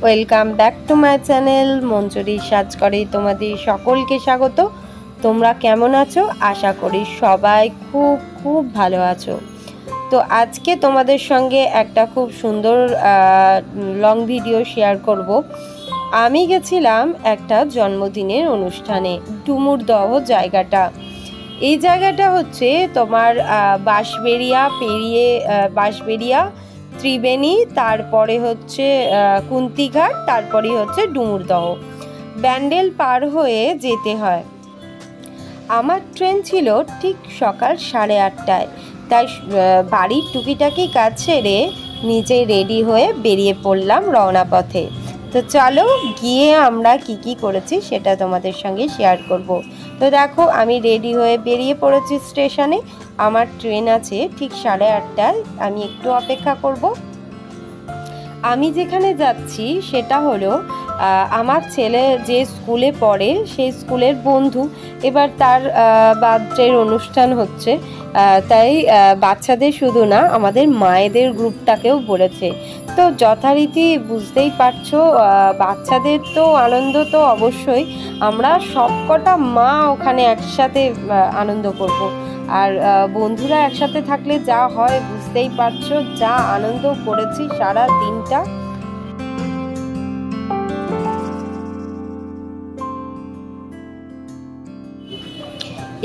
Welcome back to my channel Manjuri সাজ করে তোমাদের সকলকে স্বাগত। তোমরা কেমন আছো? আশা করি সবাই খুব খুব ভালো আছো। তো আজকে তোমাদের সঙ্গে একটা খুব সুন্দর লং ভিডিও শেয়ার করব। আমি গেছিলাম একটা জন্মদিনের অনুষ্ঠানে, ডুমুরদহ জায়গাটা। এই জায়গাটা হচ্ছে তোমার বাঁশবেড়িয়া পেরিয়ে বাঁশবেড়িয়া, ত্রিবেণী, তারপরে হচ্ছে কুন্তিঘাট, তারপরে হচ্ছে ডুমুরদহ। ব্যান্ডেল পার হয়ে যেতে হয়। আমার ট্রেন ছিল ঠিক সকাল 8:30টায়, তাই বাড়ির টুকিটাকি কাজ সেরে নিজেই রেডি হয়ে বেরিয়ে পড়লাম রওনা পথে। তো চলো গিয়ে আমরা কি করেছি সেটা তোমাদের সঙ্গে শেয়ার করব। তো দেখো আমি রেডি হয়ে বেরিয়ে পড়েছি স্টেশনে। আমার ট্রেন আছে ঠিক 8:30টায়, আমি একটু অপেক্ষা করব। আমি যেখানে যাচ্ছি সেটা হলো আমার ছেলে যে স্কুলে পড়ে সেই স্কুলের বন্ধু। এবার তার বার্থডের অনুষ্ঠান হচ্ছে, তাই বাচ্চাদের শুধু না আমাদের মায়েদের গ্রুপটাকেও বলেছে। তো যথারীতি বুঝতেই পারছো, বাচ্চাদের তো আনন্দ তো অবশ্যই, আমরা সবকটা মা ওখানে একসাথে আনন্দ করব। আর বন্ধুরা একসাথে থাকলে যা হয় বুঝতেই পারছো, যা আনন্দ করেছি সারা দিনটা।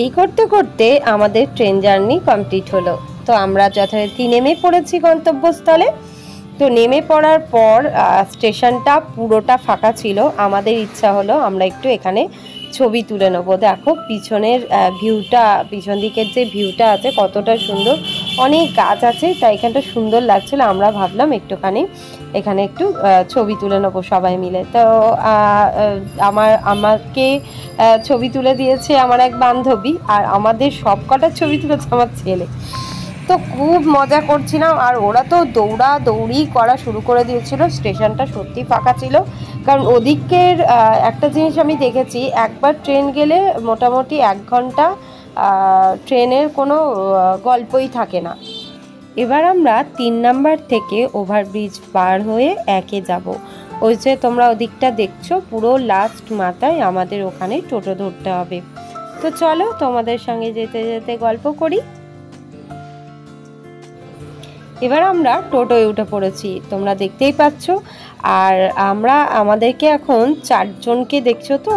এই করতে করতে আমাদের ট্রেন জার্নি কমপ্লিট হলো। তো আমরা যথারীতি নেমে পড়েছি গন্তব্যস্থলে। তো নেমে পড়ার পর স্টেশনটা পুরোটা ফাঁকা ছিল। আমাদের ইচ্ছা হলো আমরা একটু এখানে ছবি তুলে নেবো। দেখো পিছনের ভিউটা, পিছন দিকের যে ভিউটা আছে কতটা সুন্দর, অনেক গাছ আছে, তাই এখানটা সুন্দর লাগছিল। আমরা ভাবলাম একটুখানি এখানে একটু ছবি তুলে নেবো সবাই মিলে। তো আমাকে ছবি তুলে দিয়েছে আমার এক বান্ধবী, আর আমাদের সব কটা ছবি তুলেছে আমার ছেলে। তো খুব মজা করছিলাম, আর ওরা তো দৌড়ি করা শুরু করে দিয়েছিল। স্টেশনটা সত্যি ফাঁকা ছিল, কারণ ওদিকের একটা জিনিস আমি দেখেছি, একবার ট্রেন গেলে মোটামুটি 1 ঘন্টা ট্রেনের কোনো গল্পই থাকে না। এবার আমরা 3 নাম্বার থেকে ওভারব্রিজ পার হয়ে 1-এ যাব। ওই যে তোমরা ওদিকটা দেখছো, পুরো লাস্ট মাথায় আমাদের ওখানে টোটো ধরতে হবে। তো চলো তোমাদের সঙ্গে যেতে যেতে গল্প করি। এবার আমরা টোটোয় উঠে পড়েছি, তোমরা দেখতেই পাচ্ছ। আর আমাদেরকে এখন 4 জনকে দেখছো। তো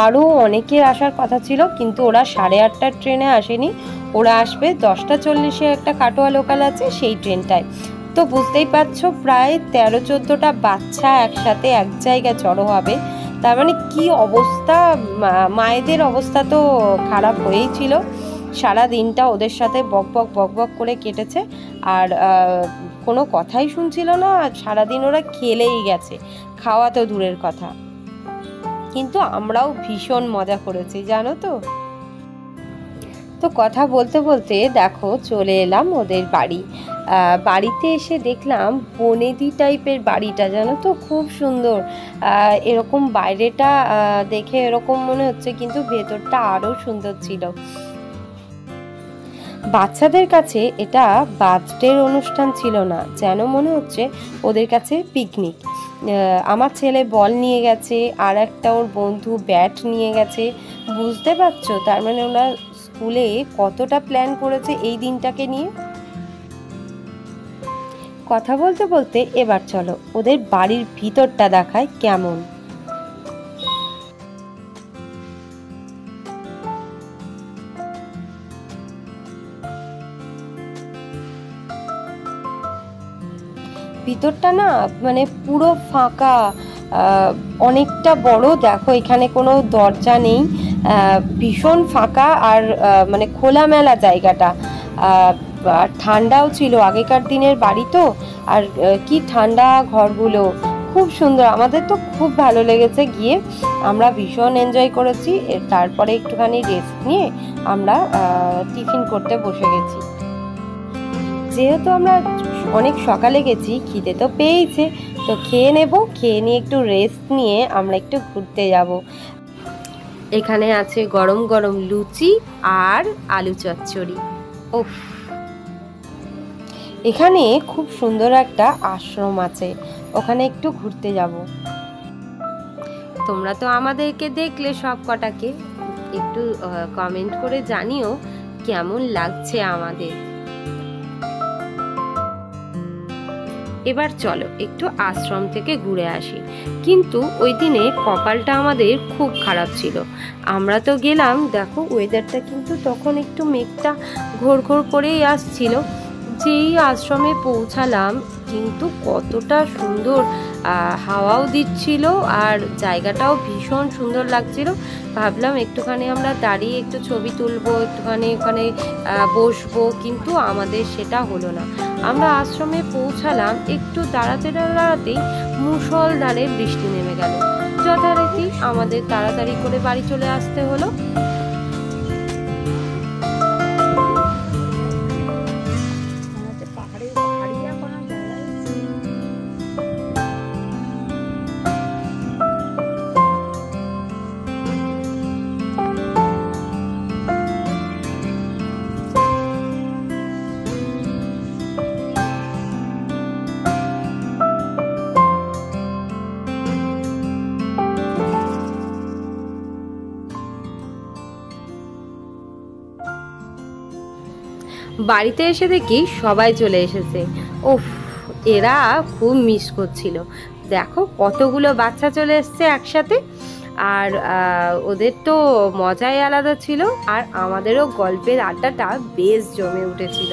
আরও অনেকের আসার কথা ছিল, কিন্তু ওরা 8:30টার ট্রেনে আসেনি। ওরা আসবে 10:40-এ, একটা কাটোয়া লোকাল আছে সেই ট্রেনটায়। তো বুঝতেই পারছো প্রায় 13-14টা বাচ্চা একসাথে এক জায়গায় জড়ো হবে। তার মানে কি অবস্থা, মায়েদের অবস্থা তো খারাপ হয়েই ছিল। সারা দিনটা ওদের সাথে বক করে কেটেছে, আর কোনো কথাই শুনছিল না। সারাদিন ওরা খেলেই গেছে, খাওয়া তো দূরের কথা। কিন্তু আমরাও ভীষণ মজা করেছি জানো তো। তো কথা বলতে বলতে দেখো চলে এলাম ওদের বাড়ি। বাড়িতে এসে দেখলাম বনেদি টাইপের বাড়িটা, জানো তো, খুব সুন্দর। এরকম বাইরেটা দেখে এরকম মনে হচ্ছে, কিন্তু ভেতরটা আরও সুন্দর ছিল। বাচ্চাদের কাছে এটা বার্থডের অনুষ্ঠান ছিল না, যেন মনে হচ্ছে ওদের কাছে পিকনিক। আমার ছেলে বল নিয়ে গেছে, আর একটা ওর বন্ধু ব্যাট নিয়ে গেছে। বুঝতে পারছো, তার মানে ওরা স্কুলে কতটা প্ল্যান করেছে এই দিনটাকে নিয়ে। কথা বলতে বলতে এবার চলো ওদের বাড়ির ভিতরটা দেখায় কেমন। ভিতরটা না মানে পুরো ফাঁকা, অনেকটা বড়। দেখো এখানে কোনো দরজা নেই, ভীষণ ফাঁকা, আর মানে খোলামেলা জায়গাটা। ঠান্ডাও ছিল, আগেকার দিনের বাড়ি তো, আর কি ঠান্ডা ঘরগুলো, খুব সুন্দর। আমাদের তো খুব ভালো লেগেছে গিয়ে, আমরা ভীষণ এনজয় করেছি। তারপরে একটুখানি রেস্ট নিয়ে আমরা টিফিন করতে বসে গেছি। যেহেতু আমরা অনেক সকালে গেছি, খিদে তো পেয়েছে, তো খেয়ে নেব। খেয়ে নিয়ে একটু রেস্ট নিয়ে আমরা একটু ঘুরতে যাব। এখানে আছে গরম গরম লুচি আর আলু চচ্চড়ি। উফ, এখানে খুব সুন্দর একটা আশ্রম আছে। ওখানে একটু ঘুরতে যাব। তোমরা তো আমাদেরকে দেখলে সব কটাকে, একটু কমেন্ট করে জানিও কেমন লাগছে আমাদের। এবার চলো একটু আশ্রম থেকে ঘুরে আসি। কিন্তু ওই দিনে কপালটা আমাদের খুব খারাপ ছিল। আমরা তো গেলাম, দেখো ওয়েদারটা কিন্তু তখন একটু মেঘটা ঘোর ঘোর করেই আসছিল। যেই আশ্রমে পৌঁছালাম কিন্তু কতটা সুন্দর হাওয়াও দিচ্ছিল আর জায়গাটাও ভীষণ সুন্দর লাগছিল। ভাবলাম একটুখানি আমরা দাঁড়িয়ে একটু ছবি তুলবো, একটুখানি ওখানে বসবো, কিন্তু আমাদের সেটা হলো না। আমরা আশ্রমে পৌঁছালাম, একটু দাঁড়াতেই মুষলধারে বৃষ্টি নেমে গেল। যথারীতি আমাদের তাড়াতাড়ি করে বাড়ি চলে আসতে হলো। বাড়িতে এসে দেখি সবাই চলে এসেছে। ওফ, এরা খুব মিস করছিল। দেখো কতগুলো বাচ্চা চলে এসছে একসাথে, আর ওদের তো মজাই আলাদা ছিল, আর আমাদেরও গল্পের আড্ডাটা বেশ জমে উঠেছিল।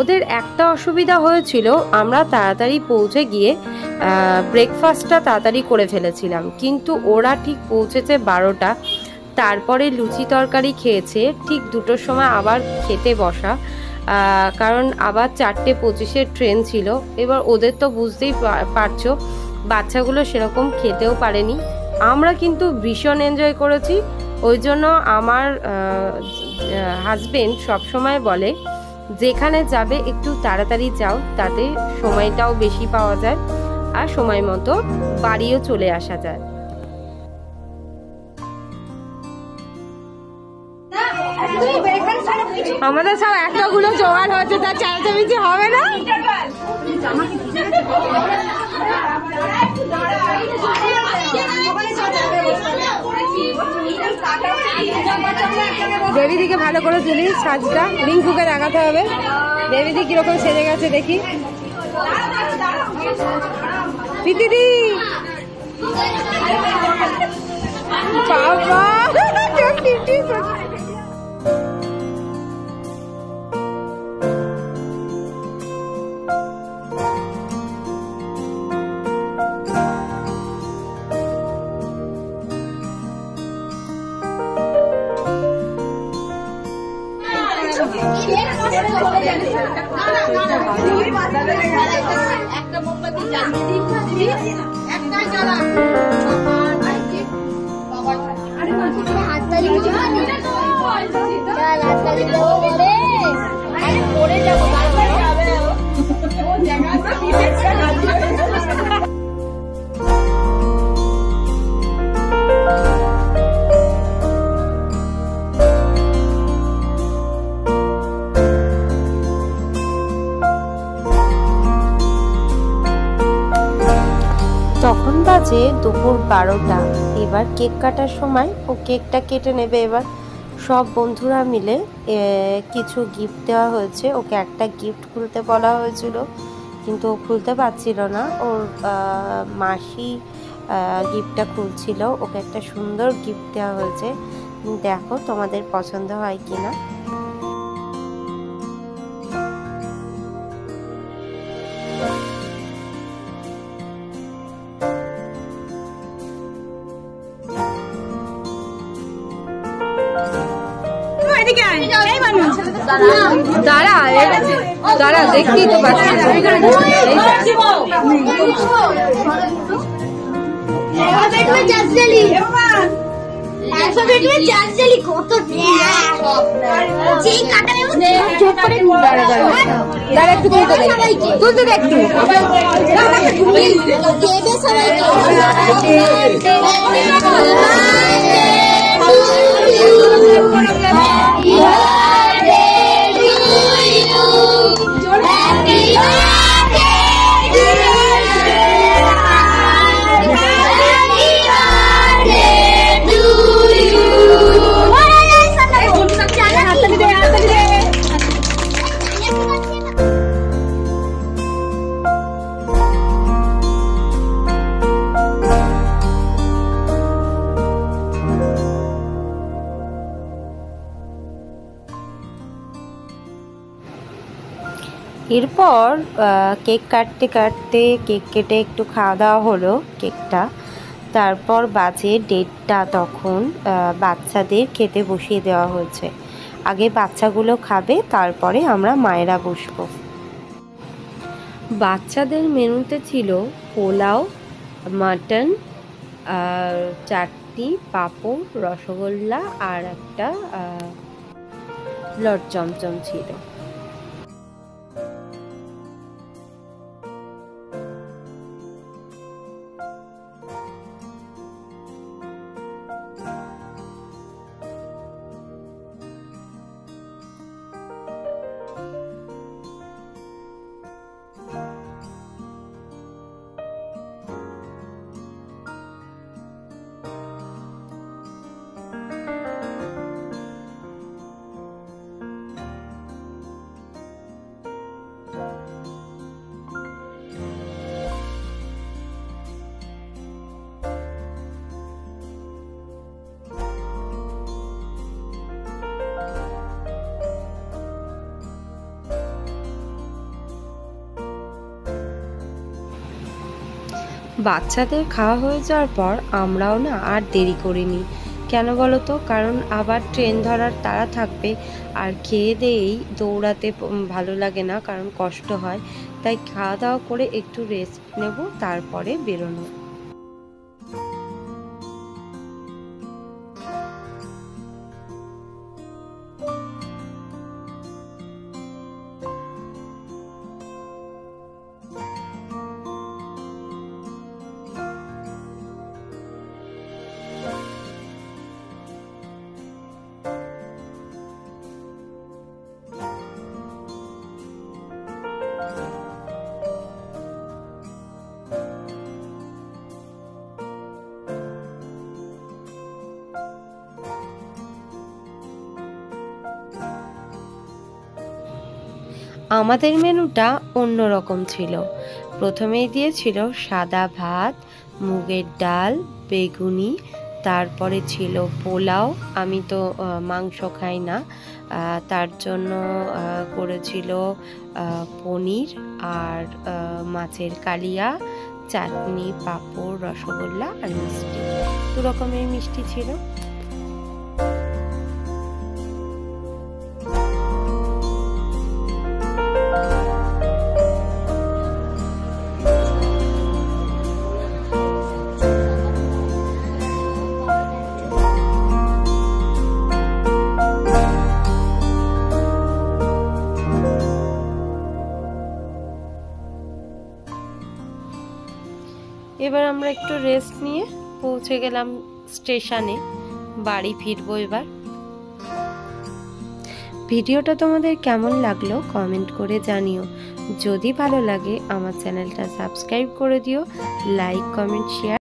ওদের একটা অসুবিধা হয়েছিল, আমরা তাড়াতাড়ি পৌঁছে গিয়ে ব্রেকফাস্টটা তাড়াতাড়ি করে ফেলেছিলাম, কিন্তু ওরা ঠিক পৌঁছেছে 12টা। তারপরে লুচি তরকারি খেয়েছে, ঠিক 2টোর সময় আবার খেতে বসা, কারণ আবার 4:25-এর ট্রেন ছিল। এবার ওদের তো বুঝতেই পারছো, বাচ্চাগুলো সেরকম খেতেও পারেনি। আমরা কিন্তু ভীষণ এনজয় করেছি। ওই জন্য আমার হাজবেন্ড সবসময় বলে, যেখানে যাবে একটু তাড়াতাড়ি যাও, তাতে সময়টাও বেশি পাওয়া যায় আর সময় মতো বাড়িও চলে আসা যায়। আমাদের সব এতগুলো জোগাড় হচ্ছে, তার চালচামিচি হবে না। বেবিদিকে ভালো করে তুলি, সাজটা রিঙ্কুকে দেখাতে হবে। বেবিদি কিরকম সেজে গেছে দেখি। প্রীতিদি বাবা একটা মোমবাতি জ্বালিয়ে দিই, একটা জ্বালা হাততালি পড়ে যাবো। তখন বাজে দুপুর 12টা। এবার কেক কাটার সময় ও কেকটা কেটে নেবে। এবার সব বন্ধুরা মিলে কিছু গিফট দেওয়া হয়েছে। ওকে একটা গিফট খুলতে বলা হয়েছিল, কিন্তু ও খুলতে পারছিল না। ওর মাসি গিফটটা খুলছিল। ওকে একটা সুন্দর গিফট দেওয়া হয়েছে, দেখো তোমাদের পছন্দ হয় কিনা। দাঁড়া দাঁড়া, দেখতেই তো পাচ্ছি। দাঁড়া একটু তুলতে দে একটু। এরপর কেক কাটতে কাটতে কেক কেটে একটু খাওয়া দাওয়া হলো কেকটা। তারপর বাজে 1:30, তখন বাচ্চাদের খেতে বসিয়ে দেওয়া হয়েছে। আগে বাচ্চাগুলো খাবে, তারপরে আমরা মায়েরা বসবো। বাচ্চাদের মেনুতে ছিল পোলাও, মাটন, আর চাটনি, পাঁপড়, রসগোল্লা আর একটা লট চমচম ছিল। বাচ্চাদের খাওয়া হয়ে যাওয়ার পর আমরাও না আর দেরি করিনি। কেন বলো তো? কারণ আবার ট্রেন ধরার তাড়া থাকবে, আর খেয়ে দিয়েই দৌড়াতে ভালো লাগে না, কারণ কষ্ট হয়। তাই খাওয়া দাওয়া করে একটু রেস্ট নেব, তারপরে বেরোনো। আমাদের মেনুটা অন্যরকম ছিল। প্রথমেই দিয়েছিল সাদা ভাত, মুগের ডাল, বেগুনি, তারপরে ছিল পোলাও। আমি তো মাংস খাই না, তার জন্য করেছিল পনির আর মাছের কালিয়া, চাটনি, পাঁপড়, রসগোল্লা আর মিষ্টি। 2 রকমের মিষ্টি ছিল। এবার আমরা একটু রেস্ট নিয়ে পৌঁছে গেলাম স্টেশনে। বাড়ি ফিরবো এবার। ভিডিওটা তোমাদের কেমন লাগলো কমেন্ট করে জানিও। যদি ভালো লাগে আমার চ্যানেলটা সাবস্ক্রাইব করে দিও, লাইক, কমেন্ট, শেয়ার।